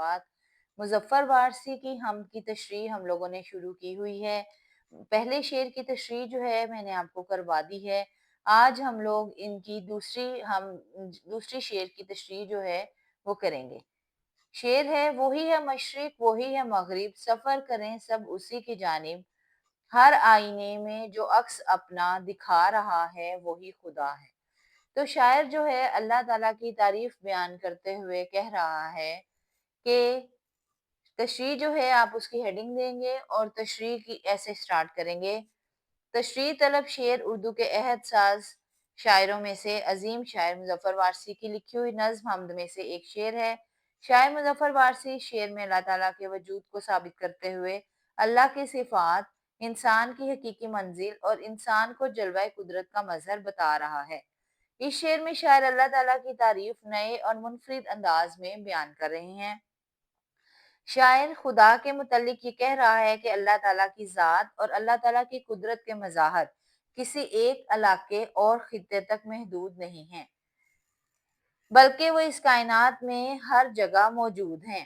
بعد مظفر وارسی کی حمد کی تشریح ہم لوگوں نے شروع کی ہوئی ہے۔ پہلے شعر کی تشریح جو ہے میں نے آپ کو کروا دی ہے۔ آج ہم لوگ ان کی دوسری شعر کی تشریح جو ہے وہ کریں گے۔ شعر ہے: وہی ہے مشرق وہی ہے مغرب، سفر کریں سب اسی کی جانب، ہر آئینے میں جو عکس اپنا دکھا رہا ہے وہی خدا ہے۔ تو شاعر جو ہے اللہ تعالیٰ کی تعریف بیان کرتے ہوئے کہہ رہا ہے کہ تشریح جو ہے آپ اس کی ہیڈنگ دیں گے اور تشریح کی ایسے سٹارٹ کریں گے: تشریح طلب شعر اردو کے عہد ساز شاعروں میں سے عظیم شاعر مظفر وارسی کی لکھی ہوئی نظم حمد میں سے ایک شعر ہے۔ شاعر مظفر وارسی شعر میں اللہ تعالیٰ کے وجود کو ثابت کرتے ہوئے اللہ کی صفات، انسان کی حقیقی منزل اور انسان کو جلوہ قدرت کا مظہر بتا رہا ہے۔ اس شعر میں شاعر اللہ تعالیٰ کی تعریف نئے اور منفرد انداز میں بیان کر رہے ہیں۔ شاعر خدا کے متعلق یہ کہہ رہا ہے کہ اللہ تعالیٰ کی ذات اور اللہ تعالیٰ کی قدرت کے مظاہر کسی ایک علاقے اور خطے تک محدود نہیں ہیں، بلکہ وہ اس کائنات میں ہر جگہ موجود ہیں۔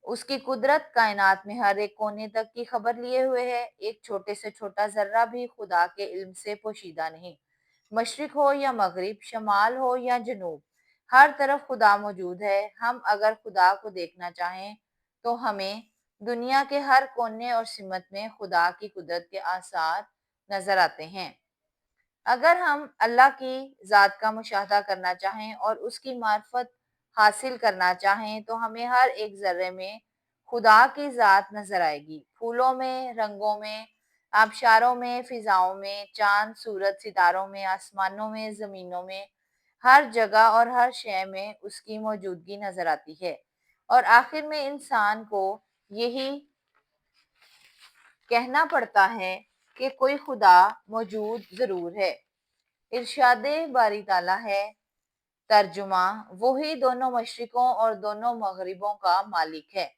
اس کی قدرت کائنات میں ہر ایک کونے تک کی خبر لیے ہوئے ہے۔ ایک چھوٹے سے چھوٹا ذرہ بھی خدا کے علم سے پوشیدہ نہیں۔ مشرق ہو یا مغرب، شمال ہو یا جنوب، ہر طرف خدا موجود ہے۔ ہم اگر خدا کو دیکھنا چاہیں تو ہمیں دنیا کے ہر کونے اور سمت میں خدا کی قدرت کے آثار نظر آتے ہیں۔ اگر ہم اللہ کی ذات کا مشاہدہ کرنا چاہیں اور اس کی معرفت حاصل کرنا چاہیں تو ہمیں ہر ایک ذرے میں خدا کی ذات نظر آئے گی۔ پھولوں میں، رنگوں میں، آبشاروں میں، فضاؤں میں، چاند، سورج، ستاروں میں، آسمانوں میں، زمینوں میں، ہر جگہ اور ہر شے میں اس کی موجودگی نظر آتی ہے۔ اور آخر میں انسان کو یہی کہنا پڑتا ہے کہ کوئی خدا موجود ضرور ہے۔ ارشاد باری تعالیٰ ہے: ترجمہ: وہی دونوں مشرقوں اور دونوں مغربوں کا مالک ہے۔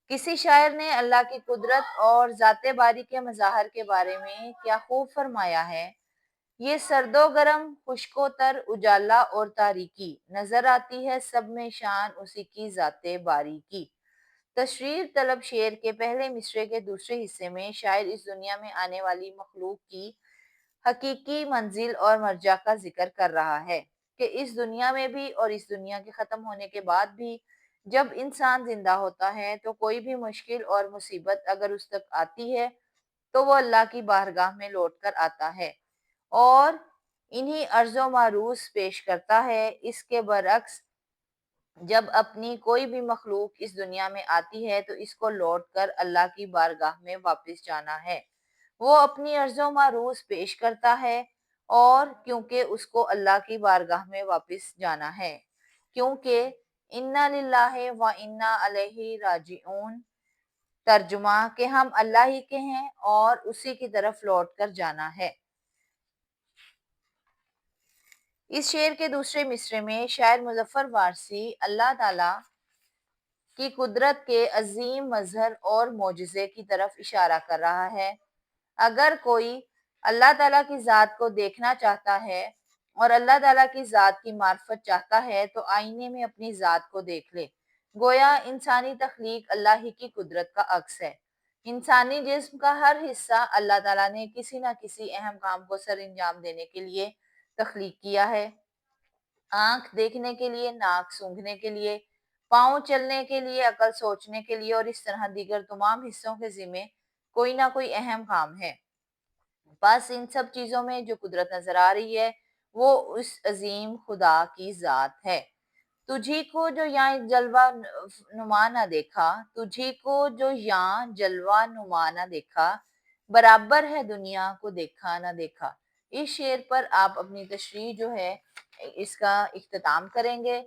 کسی شاعر نے اللہ کی قدرت اور ذات باری کے مظاہر کے بارے میں کیا خوب فرمایا ہے: یہ سرد و گرم، خشک و تر، اجالا اور تاریکی، نظر آتی ہے سب میں شان اسی کی ذات باری کی۔ تشریح طلب شعر کے پہلے مصرعے کے دوسرے حصے میں شاعر اس دنیا میں آنے والی مخلوق کی حقیقی منزل اور مرجع کا ذکر کر رہا ہے کہ اس دنیا میں بھی اور اس دنیا کے ختم ہونے کے بعد بھی جب انسان زندہ ہوتا ہے تو کوئی بھی مشکل اور مصیبت اگر اس تک آتی ہے تو وہ اللہ کی بارگاہ میں لوٹ کر آتا ہے اور انہی عرض و معروض پیش کرتا ہے۔ اس کے برعکس جب اپنی کوئی بھی مخلوق اس دنیا میں آتی ہے تو اس کو لوٹ کر اللہ کی بارگاہ میں واپس جانا ہے۔ وہ اپنی عرض و معروض پیش کرتا ہے اور کیونکہ اس کو اللہ کی بارگاہ میں واپس جانا ہے، کیونکہ انا للہ و انا الیہ راجعون، ترجمہ کہ ہم اللہ ہی کے ہیں اور اسی کی طرف لوٹ کر جانا ہے۔ اس شعر کے دوسرے مصرعے میں شاعر مظفر وارسی اللہ تعالیٰ کی قدرت کے عظیم مظہر اور معجزے کی طرف اشارہ کر رہا ہے۔ اگر کوئی اللہ تعالیٰ کی ذات کو دیکھنا چاہتا ہے اور اللہ تعالیٰ کی ذات کی معرفت چاہتا ہے تو آئینے میں اپنی ذات کو دیکھ لے۔ گویا انسانی تخلیق اللہ ہی کی قدرت کا عکس ہے۔ انسانی جسم کا ہر حصہ اللہ تعالیٰ نے کسی نہ کسی اہم کام کو سر انجام دینے کے لیے تخلیق کیا ہے۔ آنکھ دیکھنے کے لیے، ناک سونگھنے کے لیے، پاؤں چلنے کے لیے، عقل سوچنے کے لیے اور اس طرح دیگر تمام حصوں کے ذمے کوئی نہ کوئی اہم کام ہے۔ بس ان سب چیزوں میں جو قدرت نظر آ رہی ہے وہ اس عظیم خدا کی ذات ہے۔ تجھی کو جو یہاں جلوہ نما نہ دیکھا، تجھی کو جو یہاں جلوہ نما نہ دیکھا، برابر ہے دنیا کو دیکھا نہ دیکھا۔ اس شعر پر آپ اپنی تشریح جو ہے اس کا اختتام کریں گے۔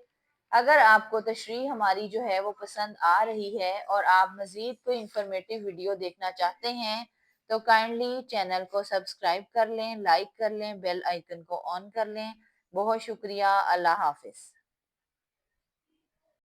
اگر آپ کو تشریح ہماری جو ہے وہ پسند آ رہی ہے اور آپ مزید کوئی انفارمیٹیو ویڈیو دیکھنا چاہتے ہیں تو کائنڈلی چینل کو سبسکرائب کر لیں، لائک کر لیں، بیل آئیکن کو آن کر لیں۔ بہت شکریہ، اللہ حافظ۔